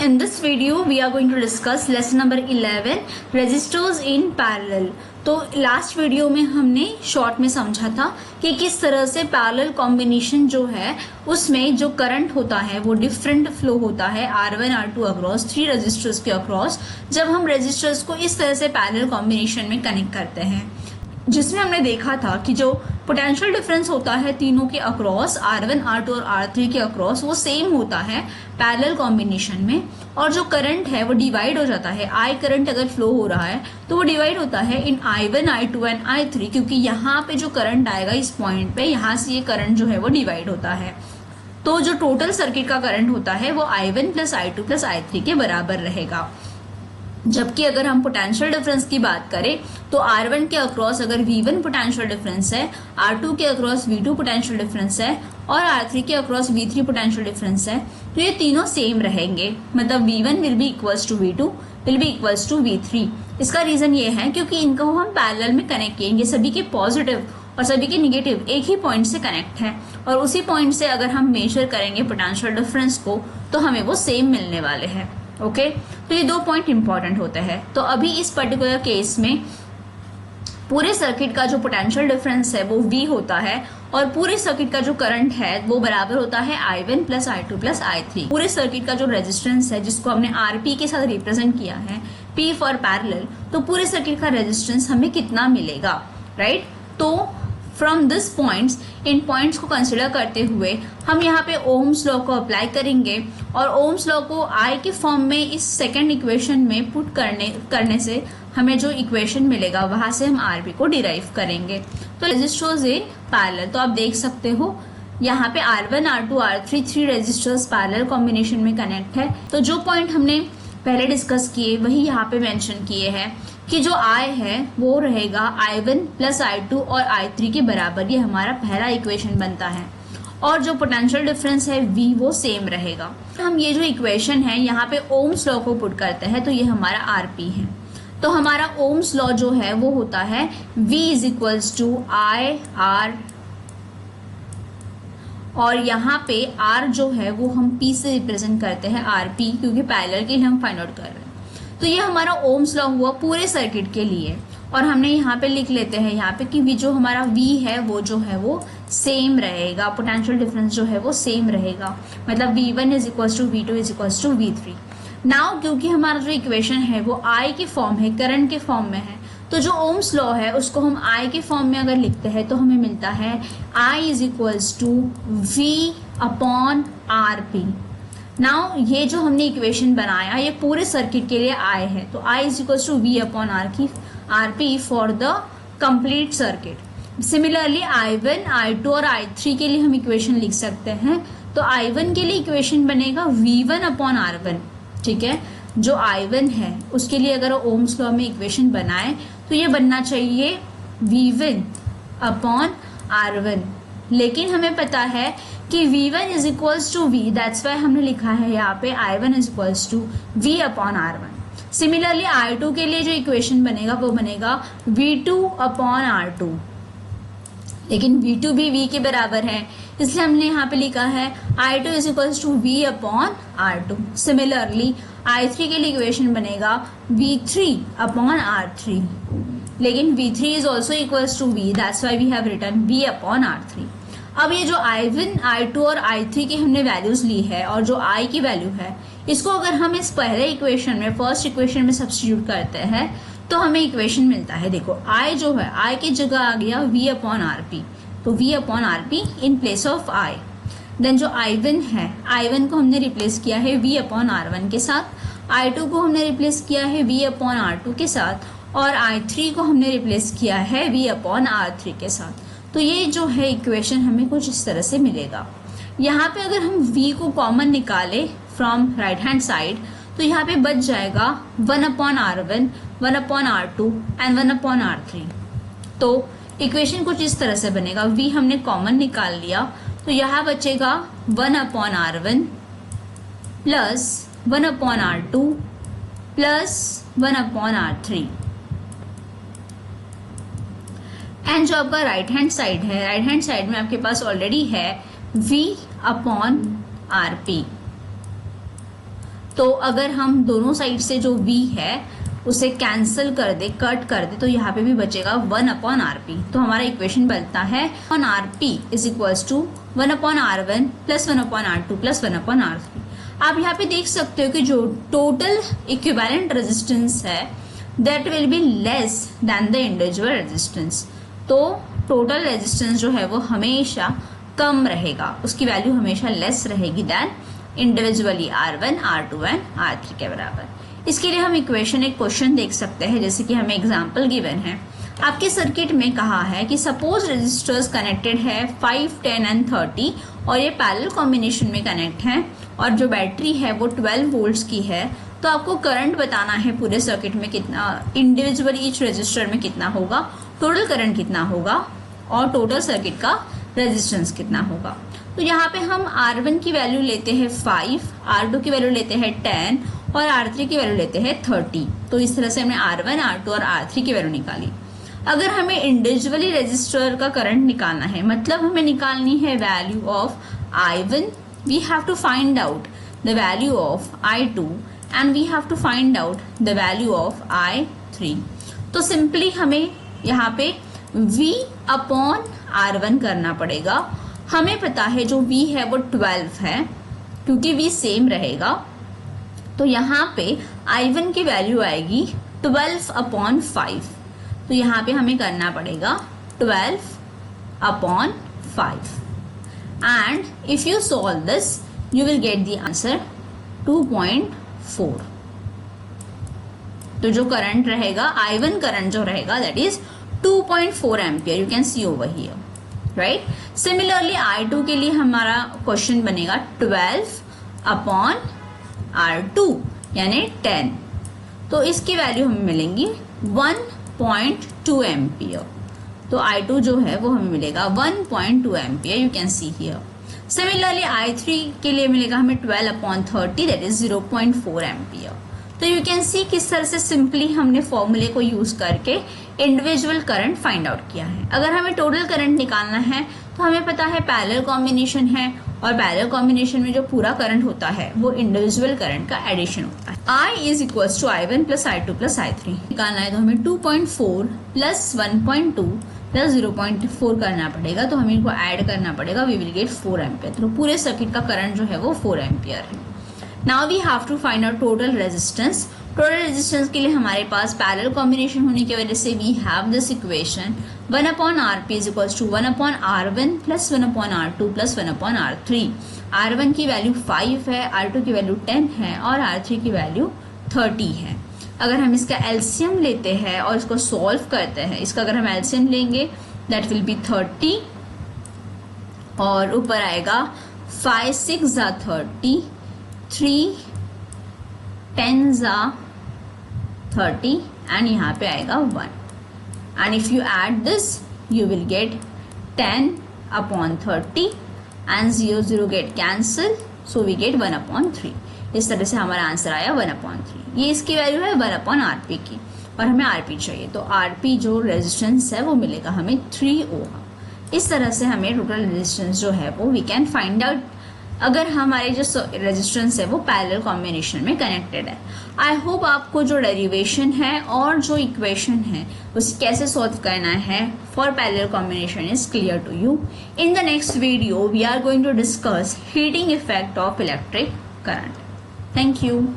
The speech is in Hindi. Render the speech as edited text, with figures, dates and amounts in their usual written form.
In this video, we are going to discuss lesson number 11, resistors in parallel. तो लास्ट वीडियो में हमने शॉर्ट में समझा था कि किस तरह से पैरेलल कॉम्बिनेशन जो है उसमें जो करंट होता है वो डिफरेंट फ्लो होता है R1 R2 अक्रॉस 3 रेजिस्टर्स के अक्रॉस, जब हम रेजिस्टर्स को इस तरह से पैरेलल कॉम्बिनेशन में कनेक्ट करते हैं, जिसमें हमने देखा था कि जो पोटेंशियल डिफरेंस होता है तीनों के अक्रॉस R1 R2 और R3 के अक्रॉस वो सेम होता है पैरेलल कॉम्बिनेशन में, और जो करंट है वो डिवाइड हो जाता है। I करंट अगर फ्लो हो रहा है तो वो डिवाइड होता है इन I1 I2 एंड I3, क्योंकि यहाँ पे जो करंट आएगा इस पॉइंट पे, यहाँ से ये करंट जो है वो डिवाइड होता है। तो जो टोटल सर्किट का करंट होता है वो I1 plus I2 plus I3 के बराबर रहेगा। जबकि अगर हम पोटेंशियल डिफरेंस की बात करें तो R1 के अक्रॉस अगर V1 पोटेंशियल डिफरेंस है, R2 के अक्रॉस V2 पोटेंशियल डिफरेंस है और R3 के अक्रॉस V3 पोटेंशियल डिफरेंस है, तो ये तीनों सेम रहेंगे। मतलब V1 will be equals to V2 will be equals to V3। इसका रीजन ये है क्योंकि इनको हम पैरेलल में कनेक्ट किएंगे, सभी के पॉजिटिव और सभी के निगेटिव एक ही पॉइंट से कनेक्ट है, और उसी पॉइंट से अगर हम मेजर करेंगे पोटेंशियल डिफरेंस को तो हमें वो सेम मिलने वाले हैं। ओके, तो ये दो पॉइंट इंपॉर्टेंट होते हैं। तो अभी इस पर्टिकुलर केस में पूरे सर्किट का जो पोटेंशियल डिफरेंस है वो V होता है, और पूरे सर्किट का जो करंट है वो बराबर होता है I1 plus I2 plus I3। पूरे सर्किट का जो रेजिस्टेंस है जिसको हमने RP के साथ रिप्रेजेंट किया है, P फॉर पैरेलल, तो पूरे सर्किट का रेजिस्टेंस हमें कितना मिलेगा, राइट। तो from this points, in points को कंसिडर करते हुए हम यहाँ पे ओम्स लॉ को अप्लाई करेंगे, और ओम्स लॉ को I के फॉर्म में इस सेकंड इक्वेशन में पुट करने से हमें जो इक्वेशन मिलेगा वहां से हम RP को डिराइव करेंगे। तो रेजिस्टर्स इन पैरेलल, तो आप देख सकते हो यहाँ पे R1 R2 R3 3 resistors parallel combination में कनेक्ट है। तो जो पॉइंट हमने पहले डिस्कस किए वही यहाँ पे मेंशन किए हैं कि जो I है वो रहेगा I1 प्लस I2 और I3 के बराबर। ये हमारा पहला इक्वेशन बनता है, और जो पोटेंशियल डिफरेंस है V वो सेम रहेगा। हम ये जो इक्वेशन है यहाँ पे ओम्स लॉ को पुट करते हैं तो ये हमारा RP है। तो हमारा ओम्स लॉ जो है वो होता है V is equals to I R, और यहाँ पे R जो है वो हम P से रिप्रेजेंट करते हैं RP, क्योंकि पैरेलल के लिए हम फाइंड आउट कर रहे हैं। तो ये हमारा ओम्स लॉ हुआ पूरे सर्किट के लिए, और हमने यहाँ पे लिख लेते हैं यहाँ पे कि जो हमारा V है वो जो है वो सेम रहेगा, पोटेंशियल डिफरेंस जो है वो सेम रहेगा। मतलब V1 is equals to V2 is equals to V3। Now क्योंकि हमारा जो इक्वेशन है वो I के फॉर्म है, करंट के फॉर्म में है, तो जो ओम्स लॉ है उसको हम I के फॉर्म में अगर लिखते हैं तो हमें मिलता है I is equals to V upon RP। Now ये जो हमने इक्वेशन बनाया ये पूरे सर्किट के लिए I है, तो I is equals to V upon RP for the complete circuit. Similarly I1 I2 और I3 के लिए हम इक्वेशन लिख सकते हैं। तो I1 के लिए इक्वेशन बनेगा V1 अपॉन R1, ठीक है। जो I1 है उसके लिए अगर ओम्स लॉ में इक्वेशन बनाए तो ये बनना चाहिए V1 अपॉन R1, लेकिन हमें पता है कि V1 is equals to V, that's why हमने लिखा है यहाँ पे I1 is equals to V upon R1। Similarly I2 के लिए जो इक्वेशन बनेगा वो बनेगा V2 अपॉन R2, लेकिन V2 भी V के बराबर है, इसलिए हमने यहाँ पे लिखा है I2 is equals to V upon R2। Similarly I3 के लिए इक्वेशन बनेगा V3 अपॉन R3, लेकिन V3 is also equals to V, that's why we have written V upon R3। अब ये जो I1 I2 और I3 की हमने वैल्यूज ली है और जो I की वैल्यू है, इसको अगर हम इस पहले इक्वेशन में, फर्स्ट इक्वेशन में सब्स्टिट्यूट करते हैं तो हमें इक्वेशन मिलता है। देखो I जो है I की जगह आ गया V अपॉन RP, तो V upon RP in place of I। Then जो I1 है, I1 को हमने रिप्लेस किया है V अपॉन R1 के साथ, I2 को हमने रिप्लेस किया है V अपॉन R2 के साथ, और I3 को हमने रिप्लेस किया है V अपॉन R3 के साथ। तो ये जो है इक्वेशन हमें कुछ इस तरह से मिलेगा। यहाँ पे अगर हम V को कॉमन निकाले फ्रॉम राइट हैंड साइड तो यहाँ पे बच जाएगा 1 upon R1, 1 upon R2 and 1 upon R3। तो इक्वेशन कुछ इस तरह से बनेगा, V हमने कॉमन निकाल लिया तो यहाँ बचेगा 1 upon R1 plus 1 upon R2 plus 1 upon R3। And जो आपका राइट हैंड साइड है, राइट हैंड साइड में आपके पास ऑलरेडी है V अपॉन RP। तो अगर हम दोनों साइड से जो V है उसे कैंसिल कर दे, कट कर दे, तो यहाँ पे भी बचेगा 1/RP। तो हमारा इक्वेशन बनता है RP is equals to 1/R1 plus 1/R2 plus 1/R3। आप यहाँ पे देख सकते हो कि जो टोटल इक्विवेलेंट रेजिस्टेंस है that will be less than the individual resistance. तो टोटल रेजिस्टेंस जो है वो हमेशा कम रहेगा, उसकी वैल्यू हमेशा लेस रहेगी then individually R1, R2 and R3 के बराबर। इसके लिए हम इक्वेशन एक क्वेश्चन देख सकते हैं, जैसे कि हमें एग्जांपल गिवन है। आपके सर्किट में कहा है कि सपोज रेजिस्टर्स कनेक्टेड है 5, 10 एंड 30 और ये पैरेलल कॉम्बिनेशन में कनेक्ट है और जो बैटरी है वो 12 वोल्ट्स की है। तो आपको करंट बताना है पूरे सर्किट में कितना, इंडिविजुअली ईच रेजिस्टर में कितना होगा, टोटल करंट कितना होगा और टोटल सर्किट का रेजिस्टेंस कितना होगा। तो यहाँ पे हम R1 की वैल्यू लेते हैं 5, R2 की वैल्यू लेते हैं 10 और R3 की वैल्यू लेते हैं 30। तो इस तरह से हमने R1, R2 और R3 की वैल्यू निकाली। अगर हमें इंडिविजुअली रेजिस्टर का करंट निकालना है, मतलब हमें निकालनी है value of I1, we have to find out the value of I2 and we have to find out the value of I3। तो सिंपली हमें यहाँ पे V/R1 करना पड़ेगा। हमें पता है जो V है वो 12 है, क्योंकि V सेम रहेगा। तो यहाँ पे I1 की वैल्यू आएगी 12/5। तो यहाँ पे हमें करना पड़ेगा 12/5 and if you solve this you will get the answer 2.4। तो जो करंट रहेगा I1 करंट जो रहेगा that is 2.4 ampere. You can see over here, right. Similarly I2 के लिए हमारा क्वेश्चन बनेगा 12/R2 यानी 10। तो इसकी वैल्यू हमें मिलेंगी 1.2 एम्पियर। तो I2 जो है वो हमें मिलेगा 1.2 ampere, you can see here. Similarly I3 के लिए मिलेगा हमें 12/30 दैट इज 0.4 एम्पियर। तो यू कैन सी किस तरह से सिंपली हमने फॉर्मूले को यूज करके इंडिविजुअल करंट फाइंड आउट किया है। अगर हमें टोटल करंट निकालना है तो हमें पता है पैरेलल कॉम्बिनेशन है और पैरेलल कॉम्बिनेशन में जो पूरा करंट होता है वो इंडिविजुअल करंट का एडिशन होता है। I is equals to I1 plus I2 plus I3 निकालना है तो हमें 2.4 प्लस 1.2 प्लस 0.4 करना पड़ेगा। तो हमें इनको ऐड करना पड़ेगा, वी विल गेट 4 एम्पियर। तो पूरे सर्किट का करंट जो है वो 4 एम्पियर है। Now we have to find out total resistance. Total resistance के लिए हमारे पास पैरेलल कॉम्बिनेशन होने की वजह से we have this equation 1/RP is equals to 1/R1 plus 1/R2 plus 1/R3। R1 की वैल्यू 5 है, R2 की वैल्यू 10 है और R3 की वैल्यू 30 है। अगर हम इसका एलसीएम लेते हैं और इसको सॉल्व करते हैं, इसका अगर हम एलसीएम लेंगे दैट विल बी 30 और ऊपर आएगा 5 6 ज़ा 30, 3 10 ज़ा 30 एंड यहाँ पे आएगा 1 and if you add this you will get 10/30 and 0 0 get cancel, so we get 1/3। इस तरह से हमारा आंसर आया 1/3। ये इसकी वैल्यू है 1/RP की और हमें RP चाहिए। तो RP जो रेजिस्टेंस है वो मिलेगा हमें 3 ओम। इस तरह से हमें टोटल रेजिस्टेंस जो है वो वी कैन फाइंड आउट अगर हमारे जो रेजिस्टेंस है वो पैरेलल कॉम्बिनेशन में कनेक्टेड है। आई होप आपको जो डेरिवेशन है और जो इक्वेशन है उसे कैसे सॉल्व करना है for parallel combination is clear to you. In the next video we are going to discuss heating effect of electric current. Thank you.